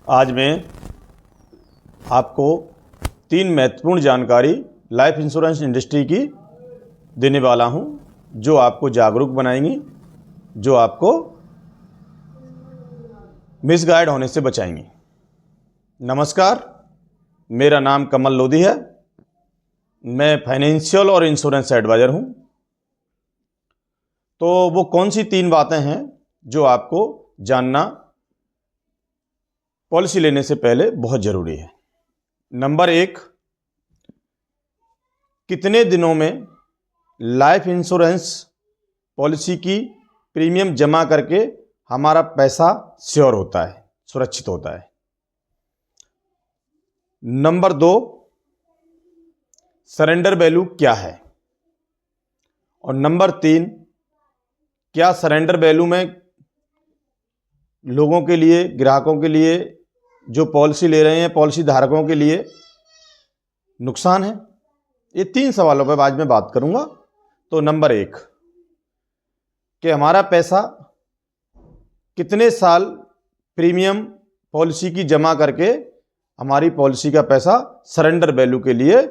आज मैं आपको 3 महत्वपूर्ण जानकारी लाइफ इंश्योरेंस इंडस्ट्री की देने वाला हूं, जो आपको जागरूक बनाएंगी, जो आपको मिसगाइड होने से बचाएंगी। नमस्कार, मेरा नाम कमल लोधी है। मैं फाइनेंशियल और इंश्योरेंस एडवाइज़र हूं। तो वो कौन सी 3 बातें हैं जो आपको जानना पॉलिसी लेने से पहले बहुत ज़रूरी है। नंबर 1, कितने दिनों में लाइफ इंश्योरेंस पॉलिसी की प्रीमियम जमा करके हमारा पैसा श्योर होता है, सुरक्षित होता है। नंबर 2, सरेंडर वैल्यू क्या है। और नंबर 3, क्या सरेंडर वैल्यू में लोगों के लिए, ग्राहकों के लिए, जो पॉलिसी ले रहे हैं, पॉलिसी धारकों के लिए नुकसान है। ये 3 सवालों पर आज मैं बात करूंगा। तो नंबर 1, कि हमारा पैसा कितने साल प्रीमियम पॉलिसी की जमा करके हमारी पॉलिसी का पैसा सरेंडर वैल्यू के लिए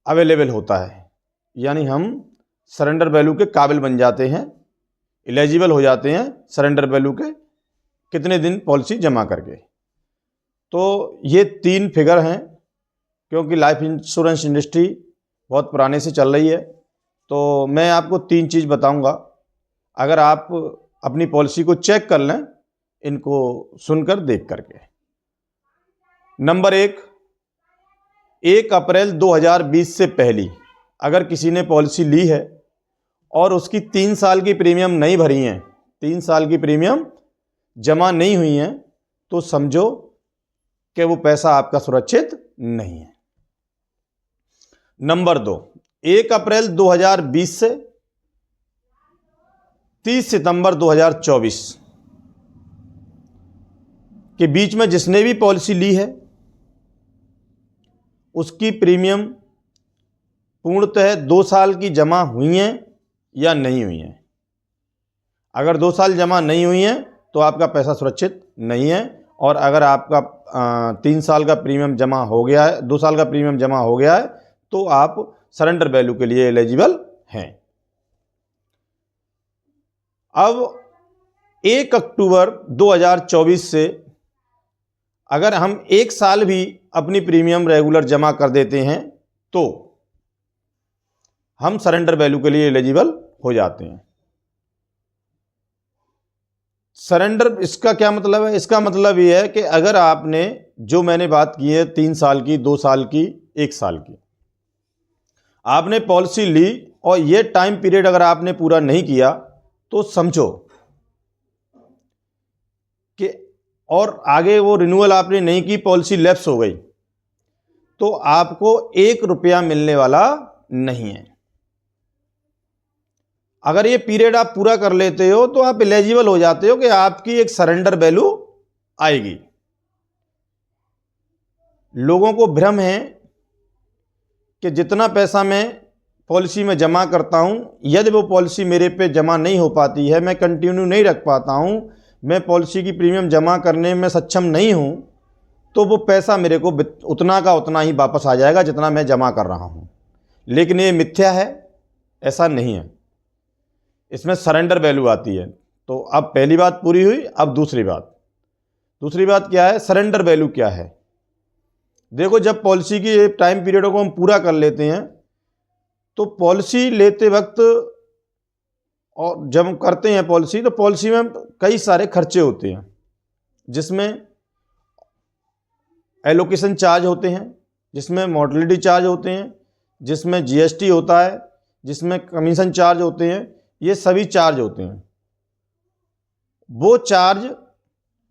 अवेलेबल होता है, यानी हम सरेंडर वैल्यू के काबिल बन जाते हैं, एलिजिबल हो जाते हैं सरेंडर वैल्यू के कितने दिन पॉलिसी जमा करके। तो ये 3 फिगर हैं, क्योंकि लाइफ इंश्योरेंस इंडस्ट्री बहुत पुराने से चल रही है। तो मैं आपको 3 चीज़ बताऊंगा। अगर आप अपनी पॉलिसी को चेक कर लें, इनको सुनकर देख करके। नंबर 1 अप्रैल 2020 से पहली अगर किसी ने पॉलिसी ली है और उसकी 3 साल की प्रीमियम नहीं भरी हैं, 3 साल की प्रीमियम जमा नहीं हुई हैं, तो समझो कि वो पैसा आपका सुरक्षित नहीं है। नंबर 2, 1 अप्रैल 2020 से 30 सितंबर 2024 के बीच में जिसने भी पॉलिसी ली है, उसकी प्रीमियम पूर्णतः 2 साल की जमा हुई हैं या नहीं हुई हैं। अगर 2 साल जमा नहीं हुई हैं तो आपका पैसा सुरक्षित नहीं है। और अगर आपका 3 साल का प्रीमियम जमा हो गया है, 2 साल का प्रीमियम जमा हो गया है, तो आप सरेंडर वैल्यू के लिए एलिजिबल हैं। अब 1 अक्टूबर 2024 से अगर हम 1 साल भी अपनी प्रीमियम रेगुलर जमा कर देते हैं, तो हम सरेंडर वैल्यू के लिए एलिजिबल हो जाते हैं। सरेंडर, इसका क्या मतलब है? इसका मतलब ये है कि अगर आपने, जो मैंने बात की है 3 साल की, 2 साल की, 1 साल की, आपने पॉलिसी ली और ये टाइम पीरियड अगर आपने पूरा नहीं किया, तो समझो कि और आगे वो रिन्यूअल आपने नहीं की, पॉलिसी लैप्स हो गई, तो आपको 1 रुपया मिलने वाला नहीं है। अगर ये पीरियड आप पूरा कर लेते हो तो आप एलिजिबल हो जाते हो कि आपकी एक सरेंडर वैल्यू आएगी। लोगों को भ्रम है कि जितना पैसा मैं पॉलिसी में जमा करता हूं, यदि वो पॉलिसी मेरे पे जमा नहीं हो पाती है, मैं कंटिन्यू नहीं रख पाता हूं, मैं पॉलिसी की प्रीमियम जमा करने में सक्षम नहीं हूं, तो वो पैसा मेरे को उतना का उतना ही वापस आ जाएगा जितना मैं जमा कर रहा हूं। लेकिन ये मिथ्या है, ऐसा नहीं है। इसमें सरेंडर वैल्यू आती है। तो अब पहली बात पूरी हुई। अब दूसरी बात क्या है? सरेंडर वैल्यू क्या है? देखो, जब पॉलिसी की टाइम पीरियड को हम पूरा कर लेते हैं, तो पॉलिसी लेते वक्त और जब हम करते हैं पॉलिसी, तो पॉलिसी में कई सारे खर्चे होते हैं, जिसमें एलोकेशन चार्ज होते हैं, जिसमें मॉर्टलिटी चार्ज होते हैं, जिसमें जीएसटी होता है, जिसमें कमीशन चार्ज होते हैं। ये सभी चार्ज होते हैं। वो चार्ज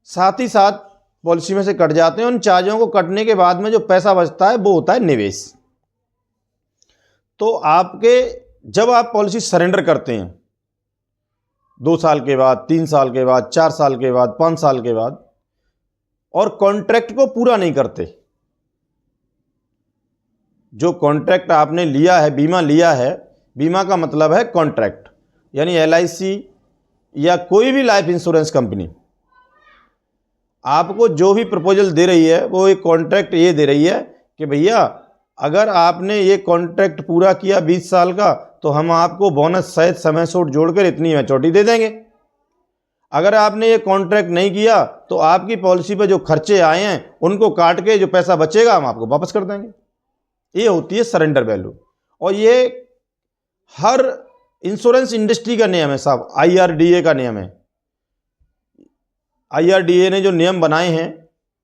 साथ ही साथ पॉलिसी में से कट जाते हैं। उन चार्जों को कटने के बाद में जो पैसा बचता है, वो होता है निवेश। तो आपके, जब आप पॉलिसी सरेंडर करते हैं 2 साल के बाद, 3 साल के बाद, 4 साल के बाद, 5 साल के बाद, और कॉन्ट्रैक्ट को पूरा नहीं करते, जो कॉन्ट्रैक्ट आपने लिया है, बीमा लिया है, बीमा का मतलब है कॉन्ट्रैक्ट, यानी LIC या कोई भी लाइफ इंश्योरेंस कंपनी आपको जो भी प्रपोजल दे रही है वो एक कॉन्ट्रैक्ट ये दे रही है कि भैया अगर आपने ये कॉन्ट्रैक्ट पूरा किया 20 साल का तो हम आपको बोनस सहित समय सूट जोड़कर इतनी मैच्योरिटी दे देंगे। अगर आपने ये कॉन्ट्रैक्ट नहीं किया तो आपकी पॉलिसी पे जो खर्चे आए हैं उनको काट के जो पैसा बचेगा हम आपको वापस कर देंगे। ये होती है सरेंडर वैल्यू, और ये हर इंश्योरेंस इंडस्ट्री का नियम है साहब, IRDA का नियम है। IRDA ने जो नियम बनाए हैं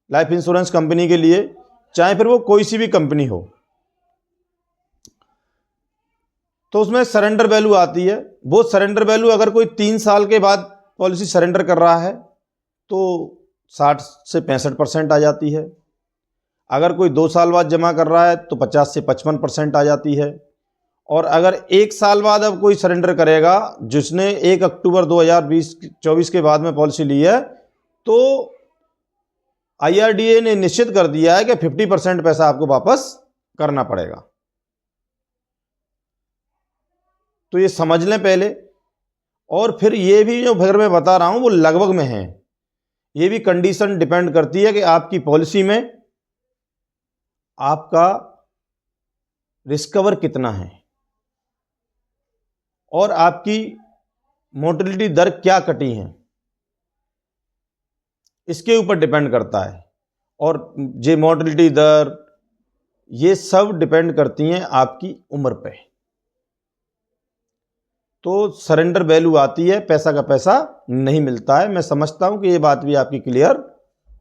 लाइफ इंश्योरेंस कंपनी के लिए, चाहे फिर वो कोई सी भी कंपनी हो, तो उसमें सरेंडर वैल्यू आती है। वो सरेंडर वैल्यू अगर कोई 3 साल के बाद पॉलिसी सरेंडर कर रहा है तो 60 से 65% आ जाती है। अगर कोई 2 साल बाद जमा कर रहा है तो 50 से 55% आ जाती है। और अगर 1 साल बाद अब कोई सरेंडर करेगा जिसने 1 अक्टूबर 2024 के बाद में पॉलिसी ली है, तो IRDA ने निश्चित कर दिया है कि 50% पैसा आपको वापस करना पड़ेगा। तो ये समझ लें पहले। और फिर ये भी जो फिर मैं बता रहा हूं वो लगभग में है, ये भी कंडीशन डिपेंड करती है कि आपकी पॉलिसी में आपका रिस्क कवर कितना है और आपकी मोर्टेलिटी दर क्या कटी है, इसके ऊपर डिपेंड करता है। और ये मोर्टेलिटी दर ये सब डिपेंड करती हैं आपकी उम्र पे। तो सरेंडर वैल्यू आती है, पैसा का पैसा नहीं मिलता है। मैं समझता हूं कि ये बात भी आपकी क्लियर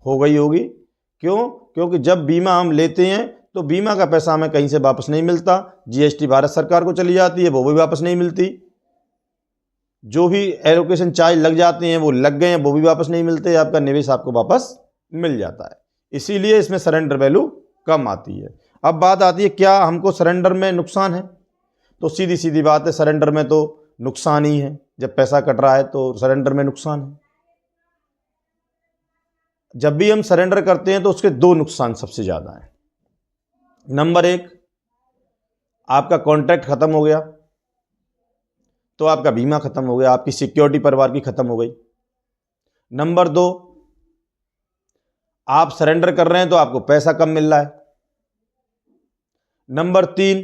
हो गई होगी। क्यों? क्योंकि जब बीमा हम लेते हैं तो बीमा का पैसा हमें कहीं से वापस नहीं मिलता। GST भारत सरकार को चली जाती है, वो भी वापस नहीं मिलती। जो भी एलोकेशन चार्ज लग जाते हैं वो लग गए हैं, वो भी वापस नहीं मिलते। आपका निवेश आपको वापस मिल जाता है, इसीलिए इसमें सरेंडर वैल्यू कम आती है। अब बात आती है क्या हमको सरेंडर में नुकसान है? तो सीधी सीधी बात है, सरेंडर में तो नुकसान ही है। जब पैसा कट रहा है तो सरेंडर में नुकसान है। जब भी हम सरेंडर करते हैं तो उसके 2 नुकसान सबसे ज्यादा हैं। नंबर 1, आपका कॉन्ट्रैक्ट खत्म हो गया तो आपका बीमा खत्म हो गया, आपकी सिक्योरिटी परिवार की खत्म हो गई। नंबर 2, आप सरेंडर कर रहे हैं तो आपको पैसा कम मिल रहा है। नंबर 3,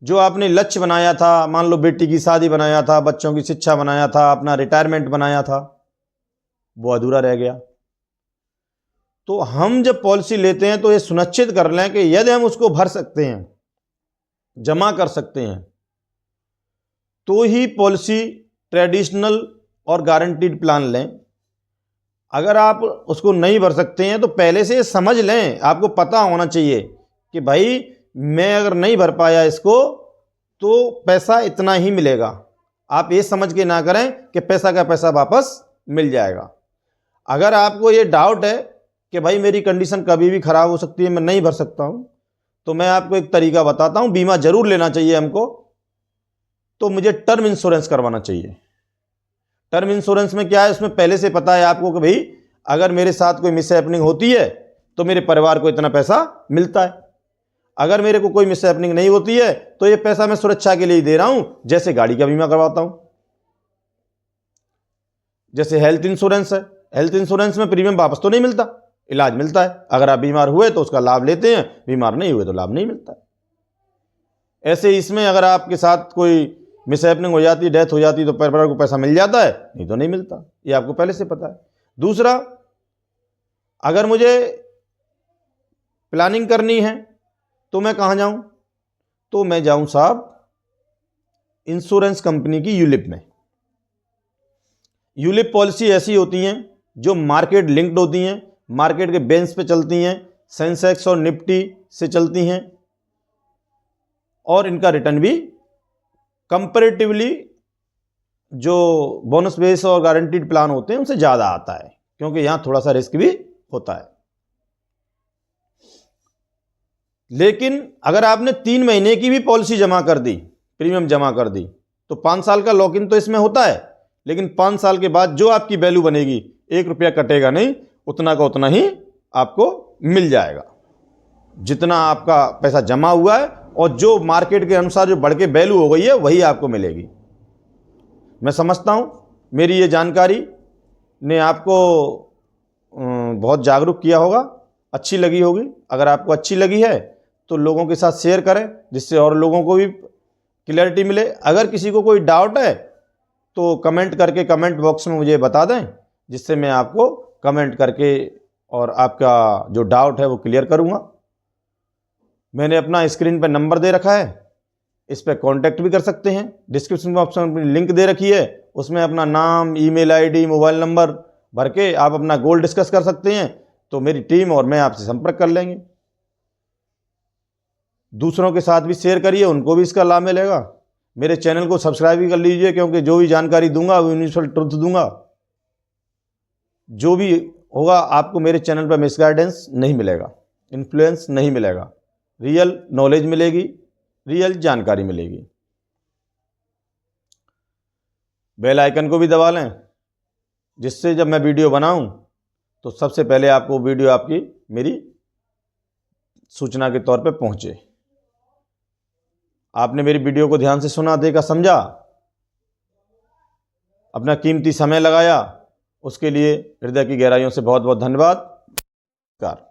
जो आपने लक्ष्य बनाया था, मान लो बेटी की शादी बनाया था, बच्चों की शिक्षा बनाया था, अपना रिटायरमेंट बनाया था, वो अधूरा रह गया। तो हम जब पॉलिसी लेते हैं तो ये सुनिश्चित कर लें कि यदि हम उसको भर सकते हैं, जमा कर सकते हैं, तो ही पॉलिसी ट्रेडिशनल और गारंटीड प्लान लें। अगर आप उसको नहीं भर सकते हैं तो पहले से समझ लें, आपको पता होना चाहिए कि भाई मैं अगर नहीं भर पाया इसको तो पैसा इतना ही मिलेगा। आप ये समझ के ना करें कि पैसा का पैसा वापस मिल जाएगा। अगर आपको ये डाउट है कि भाई मेरी कंडीशन कभी भी खराब हो सकती है, मैं नहीं भर सकता हूं, तो मैं आपको एक तरीका बताता हूं। बीमा जरूर लेना चाहिए हमको, तो मुझे टर्म इंश्योरेंस करवाना चाहिए। टर्म इंश्योरेंस में क्या है, उसमें पहले से पता है आपको कि भाई अगर मेरे साथ कोई मिसहैपनिंग होती है तो मेरे परिवार को इतना पैसा मिलता है। अगर मेरे को कोई मिसहैपनिंग नहीं होती है तो ये पैसा मैं सुरक्षा के लिए दे रहा हूं, जैसे गाड़ी का बीमा करवाता हूं। जैसे हेल्थ इंश्योरेंस है, हेल्थ इंश्योरेंस में प्रीमियम वापस तो नहीं मिलता, इलाज मिलता है। अगर आप बीमार हुए तो उसका लाभ लेते हैं, बीमार नहीं हुए तो लाभ नहीं मिलता है। ऐसे इसमें अगर आपके साथ कोई मिसहैपनिंग हो जाती है, डेथ हो जाती है, तो परिवार को पैसा मिल जाता है, नहीं तो नहीं मिलता। ये आपको पहले से पता है। दूसरा, अगर मुझे प्लानिंग करनी है तो मैं कहाँ जाऊं? तो मैं जाऊं साहब इंश्योरेंस कंपनी की यूलिप में। यूलिप पॉलिसी ऐसी होती हैं जो मार्केट लिंक्ड होती हैं, मार्केट के बेंच पे चलती हैं, सेंसेक्स और निफ्टी से चलती हैं, और इनका रिटर्न भी कंपैरेटिवली जो बोनस बेस और गारंटीड प्लान होते हैं उनसे ज़्यादा आता है, क्योंकि यहां थोड़ा सा रिस्क भी होता है। लेकिन अगर आपने 3 महीने की भी पॉलिसी जमा कर दी, प्रीमियम जमा कर दी, तो 5 साल का लॉक इन तो इसमें होता है, लेकिन 5 साल के बाद जो आपकी वैल्यू बनेगी, 1 रुपया कटेगा नहीं, उतना का उतना ही आपको मिल जाएगा, जितना आपका पैसा जमा हुआ है, और जो मार्केट के अनुसार जो बढ़ के वैल्यू हो गई है वही आपको मिलेगी। मैं समझता हूं मेरी ये जानकारी ने आपको बहुत जागरूक किया होगा, अच्छी लगी होगी। अगर आपको अच्छी लगी है तो लोगों के साथ शेयर करें, जिससे और लोगों को भी क्लैरिटी मिले। अगर किसी को कोई डाउट है तो कमेंट करके कमेंट बॉक्स में मुझे बता दें, जिससे मैं आपको कमेंट करके और आपका जो डाउट है वो क्लियर करूँगा। मैंने अपना स्क्रीन पर नंबर दे रखा है, इस पर कांटेक्ट भी कर सकते हैं। डिस्क्रिप्शन में ऑप्शन में लिंक दे रखी है, उसमें अपना नाम, ईमेल आईडी, मोबाइल नंबर भर के आप अपना गोल डिस्कस कर सकते हैं। तो मेरी टीम और मैं आपसे संपर्क कर लेंगे। दूसरों के साथ भी शेयर करिए, उनको भी इसका लाभ मिलेगा। मेरे चैनल को सब्सक्राइब भी कर लीजिए, क्योंकि जो भी जानकारी दूंगा वो यूनिवर्सल ट्रुथ दूंगा। जो भी होगा आपको मेरे चैनल पर मिसगाइडेंस नहीं मिलेगा, इन्फ्लुएंस नहीं मिलेगा, रियल नॉलेज मिलेगी, रियल जानकारी मिलेगी। बेल आइकन को भी दबा लें, जिससे जब मैं वीडियो बनाऊं तो सबसे पहले आपको वीडियो आपकी मेरी सूचना के तौर पे पहुंचे। आपने मेरी वीडियो को ध्यान से सुना, देखा, समझा, अपना कीमती समय लगाया, उसके लिए हृदय की गहराइयों से बहुत बहुत धन्यवाद। नमस्कार।